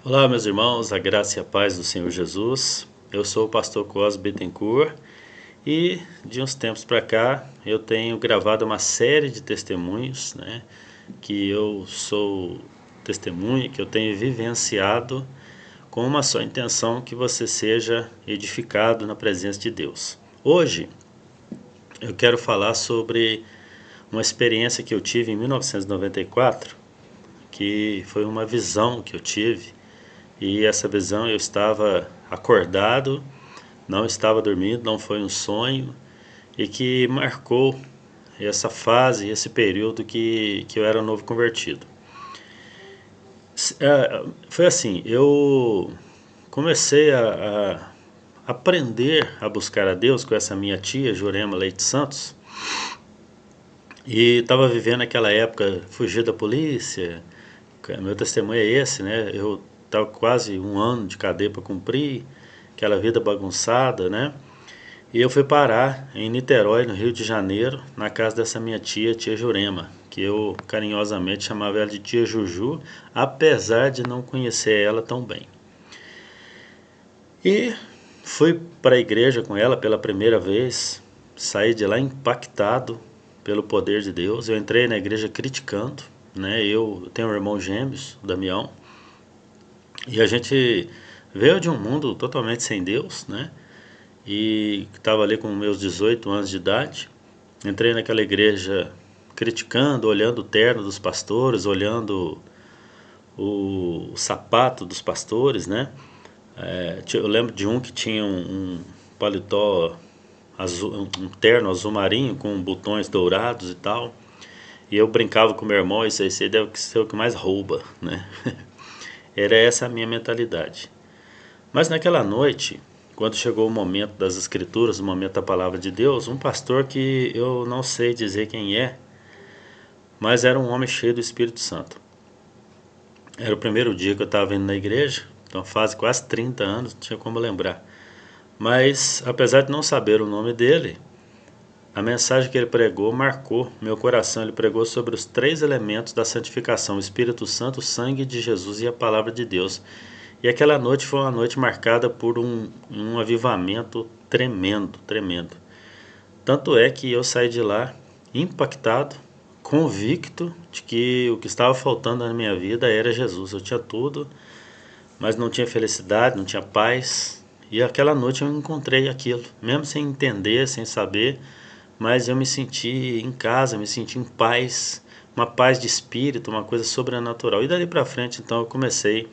Olá, meus irmãos, a graça e a paz do Senhor Jesus. Eu sou o pastor Cosme Bittencourt e de uns tempos para cá eu tenho gravado uma série de testemunhos, que eu sou testemunha, que eu tenho vivenciado com uma só intenção, que você seja edificado na presença de Deus. Hoje eu quero falar sobre uma experiência que eu tive em 1994, que foi uma visão que eu tive. E essa visão, eu estava acordado, não estava dormindo, não foi um sonho, e que marcou essa fase, esse período que eu era novo convertido. Foi assim, eu comecei a aprender a buscar a Deus com essa minha tia, Jurema Leite Santos, e estava vivendo aquela época, fugir da polícia. Meu testemunho é esse, né? Eu estava quase um ano de cadeia para cumprir, aquela vida bagunçada, né? E eu fui parar em Niterói, no Rio de Janeiro, na casa dessa minha tia, tia Jurema, que eu carinhosamente chamava ela de tia Juju, apesar de não conhecer ela tão bem. E fui para a igreja com ela pela primeira vez, saí de lá impactado pelo poder de Deus. Eu entrei na igreja criticando, né? Eu tenho um irmão gêmeos, o Damião, e a gente veio de um mundo totalmente sem Deus, né? E estava ali com meus 18 anos de idade. Entrei naquela igreja criticando, olhando o terno dos pastores, olhando o sapato dos pastores, né? Eu lembro de um que tinha um paletó azul, um terno azul marinho com botões dourados e tal. E eu brincava com meu irmão, isso aí deve ser o que mais rouba, né? Era essa a minha mentalidade. Mas naquela noite, quando chegou o momento das escrituras, o momento da palavra de Deus, um pastor que eu não sei dizer quem é, mas era um homem cheio do Espírito Santo. Era o primeiro dia que eu estava indo na igreja, então faz quase 30 anos, não tinha como lembrar. Mas, apesar de não saber o nome dele, a mensagem que ele pregou marcou meu coração. Ele pregou sobre os 3 elementos da santificação: o Espírito Santo, o sangue de Jesus e a palavra de Deus. E aquela noite foi uma noite marcada por um avivamento tremendo, tremendo. Tanto é que eu saí de lá impactado, convicto de que o que estava faltando na minha vida era Jesus. Eu tinha tudo, mas não tinha felicidade, não tinha paz. E aquela noite eu encontrei aquilo, mesmo sem entender, sem saber, mas eu me senti em casa, me senti em paz, uma paz de espírito, uma coisa sobrenatural. E dali para frente, então, eu comecei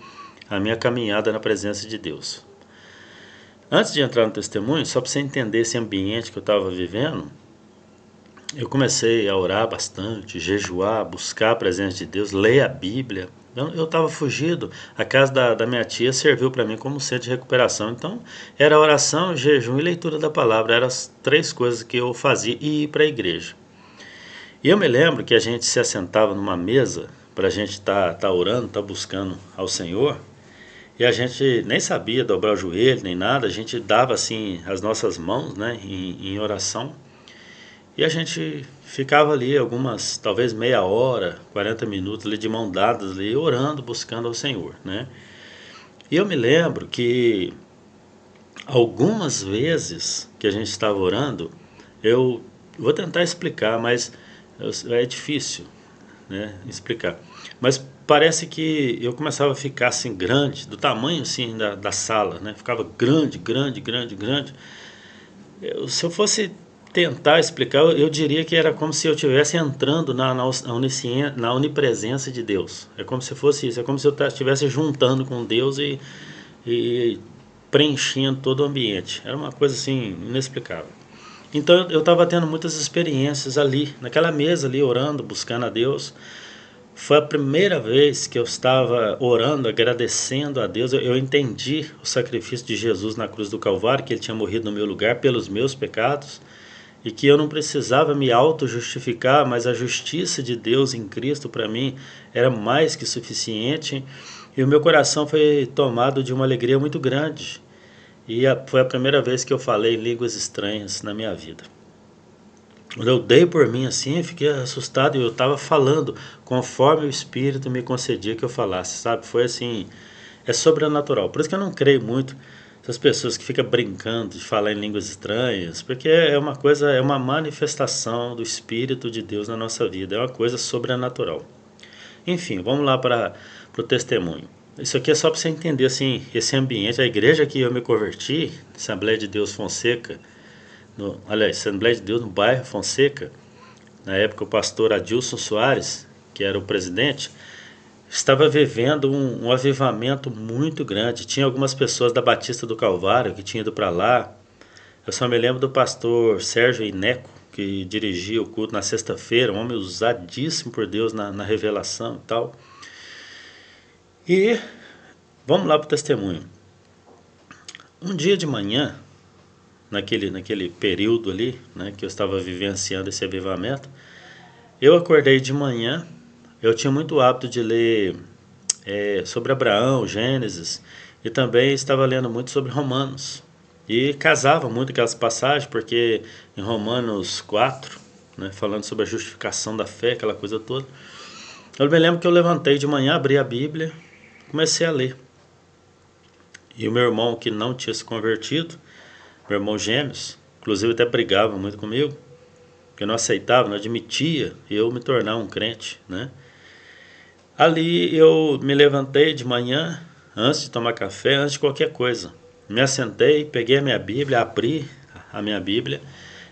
a minha caminhada na presença de Deus. Antes de entrar no testemunho, só para você entender esse ambiente que eu estava vivendo, eu comecei a orar bastante, jejuar, buscar a presença de Deus, ler a Bíblia. Eu estava fugido, a casa da minha tia serviu para mim como centro de recuperação. Então, era oração, jejum e leitura da palavra. Eram as 3 coisas que eu fazia, e ir para a igreja. E eu me lembro que a gente se assentava numa mesa para a gente estar orando, estar buscando ao Senhor. E a gente nem sabia dobrar o joelho, nem nada. A gente dava assim as nossas mãos, né, em oração. E a gente ficava ali algumas, talvez meia hora, 40 minutos ali de mão dadas ali, orando, buscando ao Senhor, né? E eu me lembro que algumas vezes que a gente estava orando, eu vou tentar explicar, mas é difícil, né, explicar. Mas parece que eu começava a ficar assim grande, do tamanho assim da sala, né? Ficava grande, grande, grande, grande. Se eu fosse tentar explicar, eu diria que era como se eu estivesse entrando na onipresença de Deus. É como se fosse isso, é como se eu estivesse juntando com Deus e preenchendo todo o ambiente. Era uma coisa assim inexplicável. Então eu estava tendo muitas experiências ali, naquela mesa ali, orando, buscando a Deus. Foi a primeira vez que eu estava orando, agradecendo a Deus. Eu entendi o sacrifício de Jesus na cruz do Calvário, que ele tinha morrido no meu lugar pelos meus pecados, e que eu não precisava me auto-justificar, mas a justiça de Deus em Cristo para mim era mais que suficiente. E o meu coração foi tomado de uma alegria muito grande. E foi a primeira vez que eu falei línguas estranhas na minha vida. Quando eu dei por mim assim, eu fiquei assustado, e eu estava falando conforme o Espírito me concedia que eu falasse, sabe? Foi assim, é sobrenatural. Por isso que eu não creio muito essas pessoas que ficam brincando de falar em línguas estranhas, porque é uma coisa, é uma manifestação do Espírito de Deus na nossa vida, é uma coisa sobrenatural. Enfim, vamos lá para o testemunho. Isso aqui é só para você entender assim, esse ambiente, a igreja que eu me converti, Assembleia de Deus Fonseca, aliás, Assembleia de Deus no bairro Fonseca, na época o pastor Adilson Soares, que era o presidente, estava vivendo um avivamento muito grande. Tinha algumas pessoas da Batista do Calvário que tinham ido para lá. Eu só me lembro do pastor Sérgio Ineco, que dirigia o culto na sexta-feira, um homem usadíssimo por Deus na revelação e tal. E vamos lá para o testemunho. Um dia de manhã, naquele período ali, né, que eu estava vivenciando esse avivamento, eu acordei de manhã. Eu tinha muito hábito de ler sobre Abraão, Gênesis, e também estava lendo muito sobre Romanos. E casava muito aquelas passagens, porque em Romanos 4, né, falando sobre a justificação da fé, aquela coisa toda, eu me lembro que eu levantei de manhã, abri a Bíblia, comecei a ler. E o meu irmão, que não tinha se convertido, meu irmão Gêmeos, inclusive até brigava muito comigo, porque eu não aceitava, não admitia eu me tornar um crente, né? Ali eu me levantei de manhã, antes de tomar café, antes de qualquer coisa. Me assentei, peguei a minha Bíblia, abri a minha Bíblia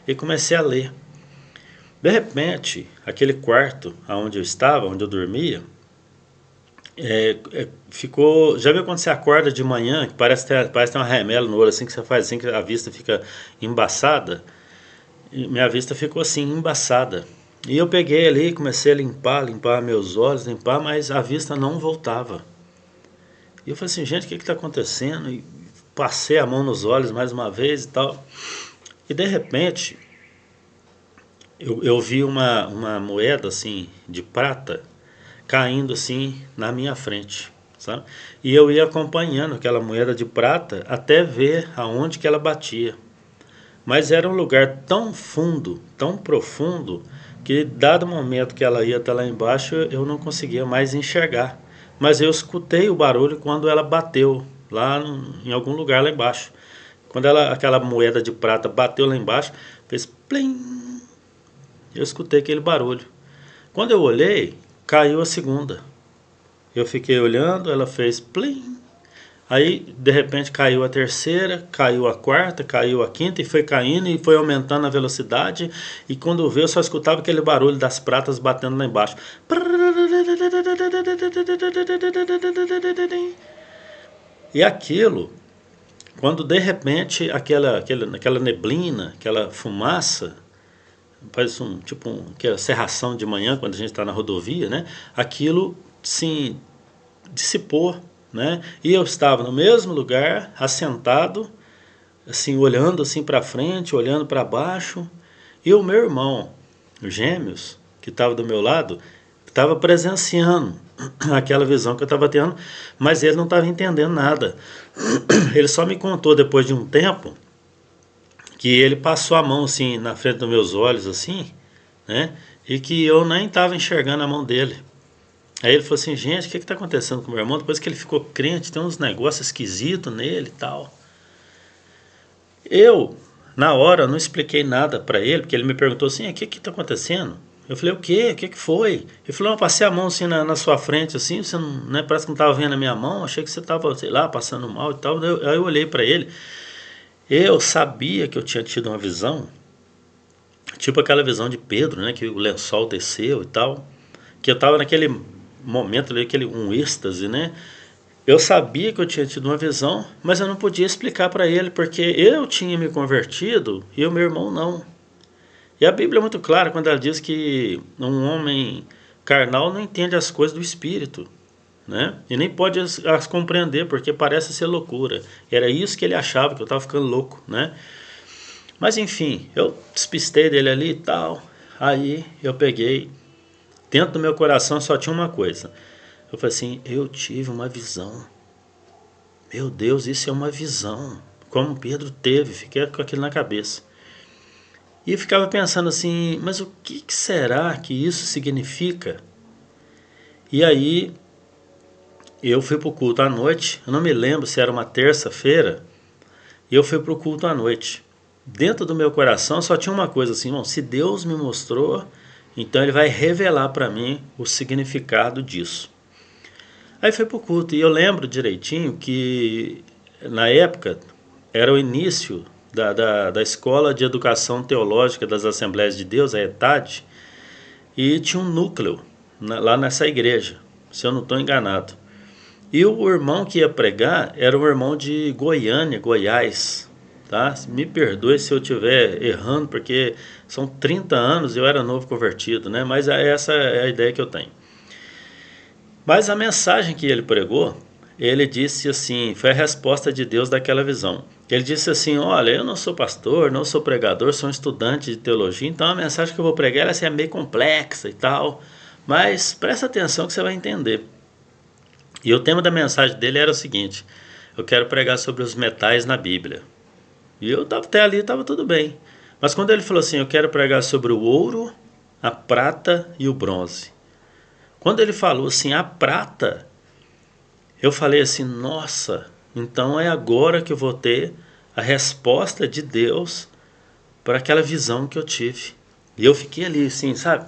e comecei a ler. De repente, aquele quarto onde eu estava, onde eu dormia, ficou... Já viu quando você acorda de manhã, que parece ter uma remela no olho, assim que você faz, assim que a vista fica embaçada? E minha vista ficou assim, embaçada. E eu peguei ali, comecei a limpar meus olhos, mas a vista não voltava. E eu falei assim, gente, o que está acontecendo? E passei a mão nos olhos mais uma vez e tal. E de repente, eu vi uma moeda assim, de prata, caindo assim na minha frente, sabe? E eu ia acompanhando aquela moeda de prata até ver aonde que ela batia. Mas era um lugar tão fundo, tão profundo, que dado o momento que ela ia até lá embaixo, eu não conseguia mais enxergar. Mas eu escutei o barulho quando ela bateu lá em algum lugar lá embaixo. Quando aquela moeda de prata bateu lá embaixo, fez plim. Eu escutei aquele barulho. Quando eu olhei, caiu a segunda. Eu fiquei olhando, ela fez plim. Aí, de repente, caiu a terceira, caiu a quarta, caiu a quinta e foi aumentando a velocidade. E quando veio, eu só escutava aquele barulho das pratas batendo lá embaixo. E aquilo, quando de repente aquela neblina, aquela fumaça, faz aquela serração de manhã, quando a gente está na rodovia, né? Aquilo, sim, dissipou, né? E eu estava no mesmo lugar, assentado, assim, olhando assim para frente, olhando para baixo, e o meu irmão, os Gêmeos, que estava do meu lado, estava presenciando aquela visão que eu estava tendo, mas ele não estava entendendo nada. Ele só me contou depois de um tempo que ele passou a mão assim na frente dos meus olhos assim, né? E que eu nem estava enxergando a mão dele. Aí ele falou assim, gente, o que está acontecendo com o meu irmão? Depois que ele ficou crente, tem uns negócios esquisitos nele e tal. Eu, na hora, não expliquei nada para ele, porque ele me perguntou assim, o que está acontecendo? Eu falei, o quê? O que foi? Ele falou, eu passei a mão assim na sua frente, assim, você não, né, parece que não estava vendo a minha mão, achei que você estava, sei lá, passando mal e tal. Aí eu olhei para ele, eu sabia que eu tinha tido uma visão, tipo aquela visão de Pedro, né, que o lençol desceu e tal, que eu estava naquele momento ali, um êxtase, né? Eu sabia que eu tinha tido uma visão, mas eu não podia explicar para ele, porque eu tinha me convertido e o meu irmão não. E a Bíblia é muito clara quando ela diz que um homem carnal não entende as coisas do Espírito, né? E nem pode as compreender, porque parece ser loucura. Era isso que ele achava, que eu estava ficando louco, né? Mas enfim, eu despistei dele ali e tal. Aí eu peguei, dentro do meu coração só tinha uma coisa. Eu falei assim, eu tive uma visão. Meu Deus, isso é uma visão. Como Pedro teve, fiquei com aquilo na cabeça. E eu ficava pensando assim, mas o que será que isso significa? E aí eu fui para o culto à noite, eu não me lembro se era uma terça-feira, e eu fui para o culto à noite. Dentro do meu coração só tinha uma coisa assim, irmão, se Deus me mostrou, então Ele vai revelar para mim o significado disso. Aí fui para o culto, e eu lembro direitinho que na época era o início da Escola de Educação Teológica das Assembleias de Deus, a ETAD, e tinha um núcleo lá nessa igreja, se eu não estou enganado. E o irmão que ia pregar era um irmão de Goiânia, Goiás. Tá? Me perdoe se eu estiver errando, porque são 30 anos e eu era novo convertido, né? Mas essa é a ideia que eu tenho. Mas a mensagem que ele pregou, ele disse assim, foi a resposta de Deus daquela visão. Ele disse assim, olha, eu não sou pastor, não sou pregador, sou um estudante de teologia, então a mensagem que eu vou pregar ela é meio complexa e tal, mas presta atenção que você vai entender. E o tema da mensagem dele era o seguinte, eu quero pregar sobre os metais na Bíblia. E eu até ali estava tudo bem. Mas quando ele falou assim, eu quero pregar sobre o ouro, a prata e o bronze. Quando ele falou assim, a prata, eu falei assim, nossa, então é agora que eu vou ter a resposta de Deus para aquela visão que eu tive. E eu fiquei ali assim, sabe,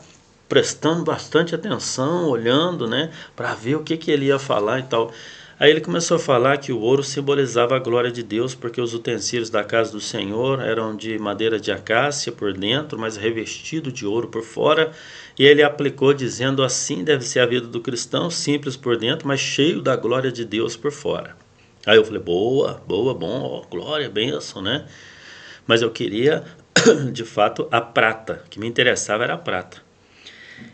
prestando bastante atenção, olhando, né, para ver o que ele ia falar e tal. Aí ele começou a falar que o ouro simbolizava a glória de Deus, porque os utensílios da casa do Senhor eram de madeira de acácia por dentro, mas revestido de ouro por fora. E ele aplicou dizendo, assim deve ser a vida do cristão, simples por dentro, mas cheio da glória de Deus por fora. Aí eu falei, boa, bom, ó, glória, bênção, né? Mas eu queria, de fato, a prata, o que me interessava era a prata.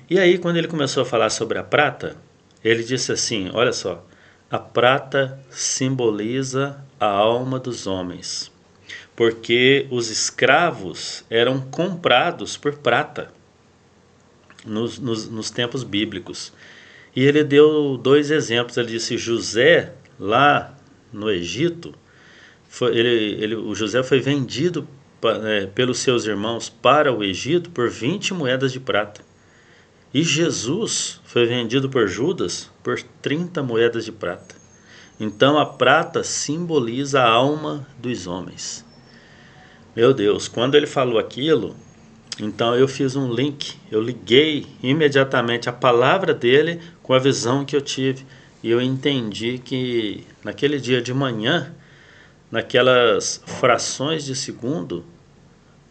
E aí, quando ele começou a falar sobre a prata, ele disse assim, olha só, a prata simboliza a alma dos homens, porque os escravos eram comprados por prata nos tempos bíblicos. E ele deu 2 exemplos, ele disse José, lá no Egito, o José foi vendido pelos seus irmãos para o Egito por 20 moedas de prata. E Jesus foi vendido por Judas por 30 moedas de prata. Então a prata simboliza a alma dos homens. Meu Deus, quando ele falou aquilo, então eu fiz um link, eu liguei imediatamente a palavra dele com a visão que eu tive. E eu entendi que naquele dia de manhã, naquelas frações de segundo,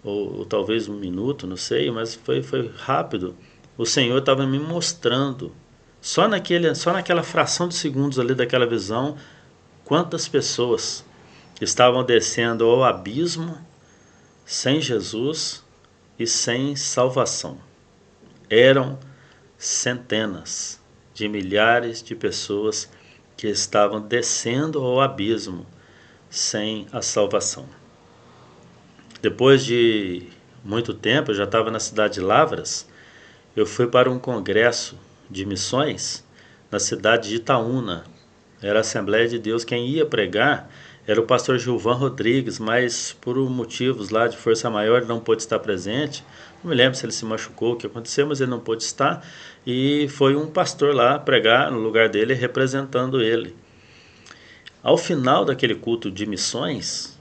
ou talvez um minuto, não sei, mas foi rápido. O Senhor estava me mostrando, só naquela fração de segundos ali daquela visão, quantas pessoas estavam descendo ao abismo sem Jesus e sem salvação. Eram centenas de milhares de pessoas que estavam descendo ao abismo sem a salvação. Depois de muito tempo, eu já estava na cidade de Lavras, eu fui para um congresso de missões na cidade de Itaúna. Era a Assembleia de Deus. Quem ia pregar era o pastor Gilvan Rodrigues, mas por motivos lá de força maior ele não pôde estar presente. Não me lembro se ele se machucou, o que aconteceu, mas ele não pôde estar. E foi um pastor lá pregar no lugar dele, representando ele. Ao final daquele culto de missões,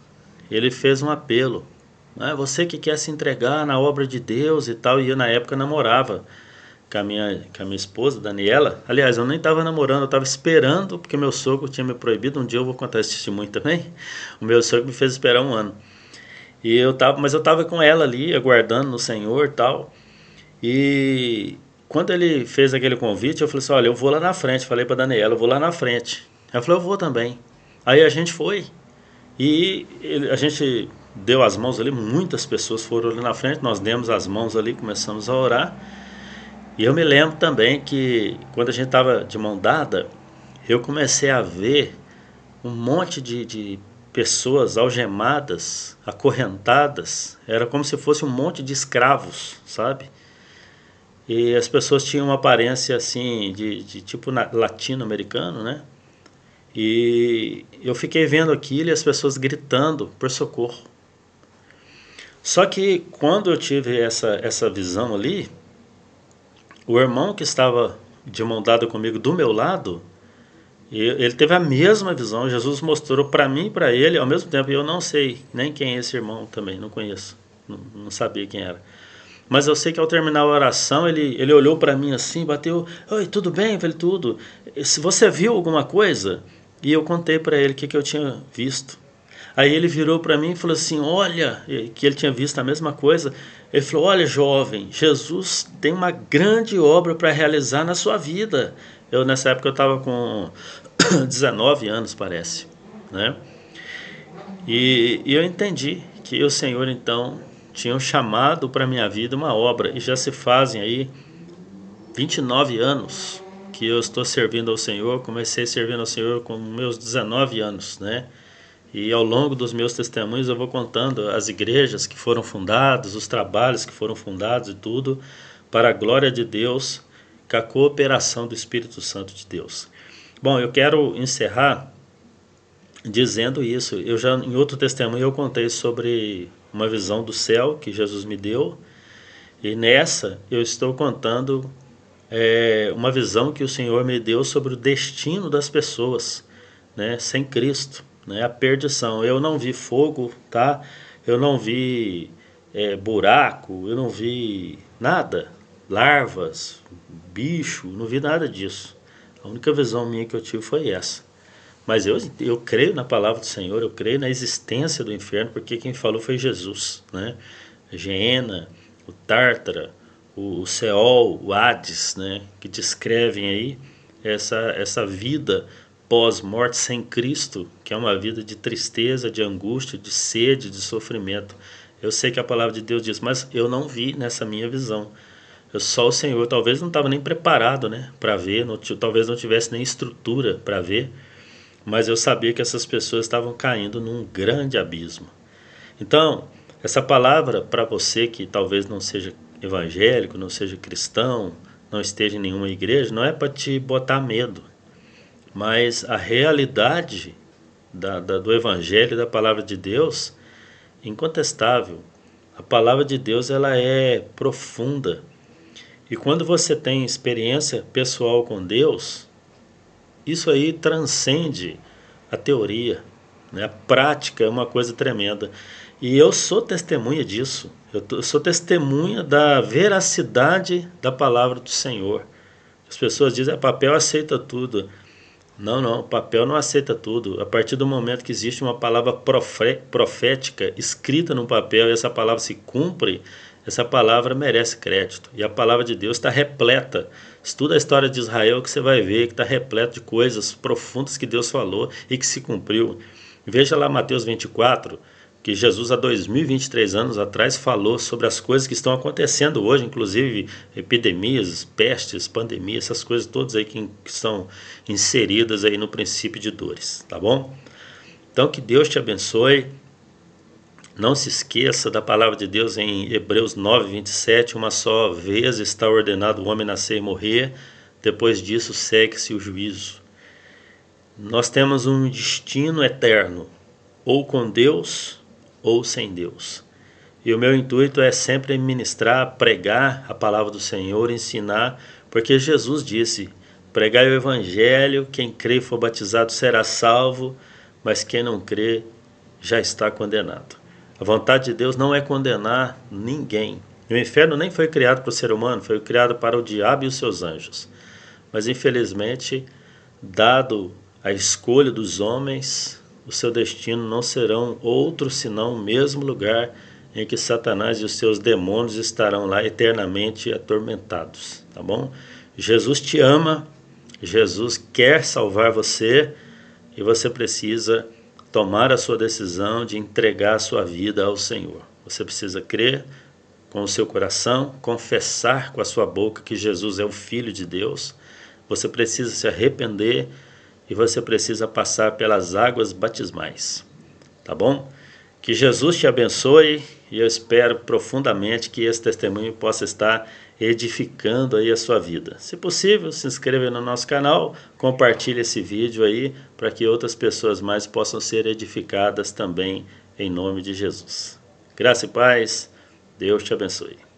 ele fez um apelo. Você que quer se entregar na obra de Deus e tal, e eu na época namorava com a minha esposa, Daniela. Aliás, eu nem estava namorando, eu estava esperando, porque meu sogro tinha me proibido. Um dia eu vou contar esse testemunho também. O meu sogro me fez esperar 1 ano. Mas eu estava com ela ali, aguardando no Senhor e tal. E quando ele fez aquele convite, eu falei assim, olha, eu vou lá na frente. Falei para Daniela, eu vou lá na frente. Ela falou, eu vou também. Aí a gente foi. E a gente deu as mãos ali, muitas pessoas foram ali na frente, nós demos as mãos ali, começamos a orar. E eu me lembro também que quando a gente estava de mão dada, eu comecei a ver um monte de pessoas algemadas, acorrentadas. Era como se fosse um monte de escravos, sabe? E as pessoas tinham uma aparência assim de tipo latino-americano, né? E eu fiquei vendo aquilo e as pessoas gritando por socorro. Só que quando eu tive essa visão ali, o irmão que estava de mão dada comigo do meu lado, E ele teve a mesma visão, Jesus mostrou para mim e para ele, ao mesmo tempo, eu não sei nem quem é esse irmão também, não conheço, não sabia quem era. Mas eu sei que ao terminar a oração, ele olhou para mim assim, bateu, oi, tudo bem? Eu falei, tudo. Se você viu alguma coisa? E eu contei para ele o que eu tinha visto. Aí ele virou para mim e falou assim, olha, que ele tinha visto a mesma coisa. Ele falou, olha jovem, Jesus tem uma grande obra para realizar na sua vida. Nessa época eu estava com 19 anos, parece, né? E eu entendi que o Senhor então tinha um chamado para minha vida, uma obra, e já se fazem aí 29 anos que eu estou servindo ao Senhor. Comecei servindo ao Senhor com meus 19 anos, né? E ao longo dos meus testemunhos eu vou contando as igrejas que foram fundadas, os trabalhos que foram fundados e tudo, para a glória de Deus, com a cooperação do Espírito Santo de Deus. Bom, eu quero encerrar dizendo isso. Eu já em outro testemunho eu contei sobre uma visão do céu que Jesus me deu, e nessa eu estou contando uma visão que o Senhor me deu sobre o destino das pessoas, né, sem Cristo, né, a perdição. Eu não vi fogo, tá? Eu não vi buraco, eu não vi nada, larvas, bicho, não vi nada disso. A única visão minha que eu tive foi essa. Mas eu creio na palavra do Senhor, eu creio na existência do inferno, porque quem falou foi Jesus, né? A Geena, o Tártara, o Seol, o Hades, né? Que descrevem aí essa vida pós-morte sem Cristo, que é uma vida de tristeza, de angústia, de sede, de sofrimento. Eu sei que a palavra de Deus diz, mas eu não vi nessa minha visão. Só o Senhor, talvez não estava nem preparado, né, para ver, talvez não tivesse nem estrutura para ver, mas eu sabia que essas pessoas estavam caindo num grande abismo. Então, essa palavra para você que talvez não seja evangélico, não seja cristão, não esteja em nenhuma igreja, não é para te botar medo, mas a realidade do evangelho e da palavra de Deus é incontestável. A palavra de Deus ela é profunda, e quando você tem experiência pessoal com Deus, isso aí transcende a teoria, né? A prática é uma coisa tremenda. E eu sou testemunha disso. Eu sou testemunha da veracidade da palavra do Senhor. As pessoas dizem, papel aceita tudo. Não, não, papel não aceita tudo. A partir do momento que existe uma palavra profética escrita no papel e essa palavra se cumpre, essa palavra merece crédito. E a palavra de Deus está repleta. Estuda a história de Israel que você vai ver que está repleto de coisas profundas que Deus falou e que se cumpriu. Veja lá Mateus 24, que Jesus há 2023 anos atrás falou sobre as coisas que estão acontecendo hoje, inclusive epidemias, pestes, pandemias, essas coisas todas aí que estão inseridas aí no princípio de dores, tá bom? Então que Deus te abençoe. Não se esqueça da palavra de Deus em Hebreus 9, 27, uma só vez está ordenado o homem nascer e morrer, depois disso segue-se o juízo. Nós temos um destino eterno, ou com Deus ou sem Deus. E o meu intuito é sempre ministrar, pregar a palavra do Senhor, ensinar, porque Jesus disse, pregai o evangelho, quem crê e for batizado será salvo, mas quem não crê já está condenado. A vontade de Deus não é condenar ninguém. O inferno nem foi criado para o ser humano, foi criado para o diabo e os seus anjos. Mas infelizmente, dado a escolha dos homens, o seu destino não serão outro senão o mesmo lugar em que Satanás e os seus demônios estarão lá eternamente atormentados, tá bom? Jesus te ama, Jesus quer salvar você e você precisa tomar a sua decisão de entregar a sua vida ao Senhor. Você precisa crer com o seu coração, confessar com a sua boca que Jesus é o Filho de Deus. Você precisa se arrepender e você precisa passar pelas águas batismais, tá bom? Que Jesus te abençoe e eu espero profundamente que esse testemunho possa estar edificando aí a sua vida. Se possível, se inscreva no nosso canal, compartilhe esse vídeo aí para que outras pessoas mais possam ser edificadas também em nome de Jesus. Graça e paz, Deus te abençoe.